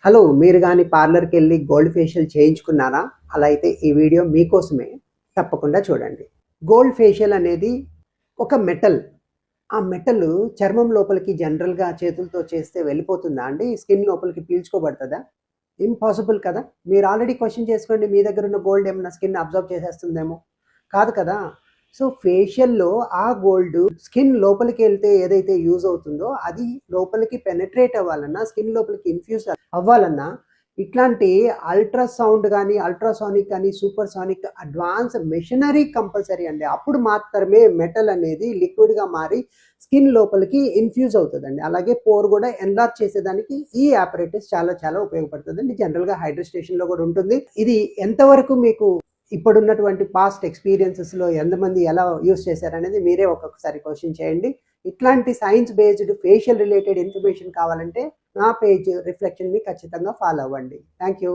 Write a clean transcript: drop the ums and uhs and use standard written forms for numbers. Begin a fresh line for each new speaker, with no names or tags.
Hello, మీరు కానీ పార్లర్కి వెళ్ళి గోల్డ్ ఫేషియల్ చేయించుకున్నారా? అలా అయితే ఈ వీడియో మీకోసమే, తప్పకుండా చూడండి. గోల్డ్ ఫేషియల్ అనేది ఒక మెటల్. ఆ మెటల్ చర్మం లోపలికి జనరల్గా చేతులతో చేస్తే వెళ్ళిపోతుందా అండి? స్కిన్ లోపలికి పీల్చుకోబడుతుందా? ఇంపాసిబుల్ కదా. మీరు ఆల్రెడీ క్వశ్చన్ చేసుకోండి, మీ దగ్గర ఉన్న గోల్డ్ ఏమన్నా స్కిన్ అబ్జర్వ్ చేసేస్తుందేమో. కాదు కదా. సో ఫేషియల్లో ఆ గోల్డ్ స్కిన్ లోపలికి వెళ్తే ఏదైతే యూజ్ అవుతుందో అది లోపలికి పెనట్రేట్ అవ్వాలన్నా, స్కిన్ లోపలికి ఇన్ఫ్యూజ్ అవ్వాలన్నా ఇట్లాంటి అల్ట్రాసౌండ్ కానీ, అల్ట్రాసానిక్ కానీ, super sonic advance machinery compulsory అండి. అప్పుడు మాత్రమే మెటల్ అనేది లిక్విడ్గా మారి స్కిన్ లోపలికి ఇన్ఫ్యూజ్ అవుతుందండి. అలాగే పోర్ కూడా ఎన్లార్జ్ చేసేదానికి ఈ ఆపరేటర్స్ చాలా చాలా ఉపయోగపడుతుందండి. జనరల్గా హైడ్రో స్టేషన్లో కూడా ఉంటుంది. ఇది ఎంతవరకు మీకు ఇప్పుడున్నటువంటి పాస్ట్ ఎక్స్పీరియన్సెస్లో ఎంతమంది ఎలా యూస్ చేశారనేది మీరే ఒక్కొక్కసారి క్వశ్చన్ చేయండి. ఇట్లాంటి science based facial related information కావాలంటే నా పేజ్ రిఫ్లెక్షన్ని ఖచ్చితంగా ఫాలో అవ్వండి. Thank you.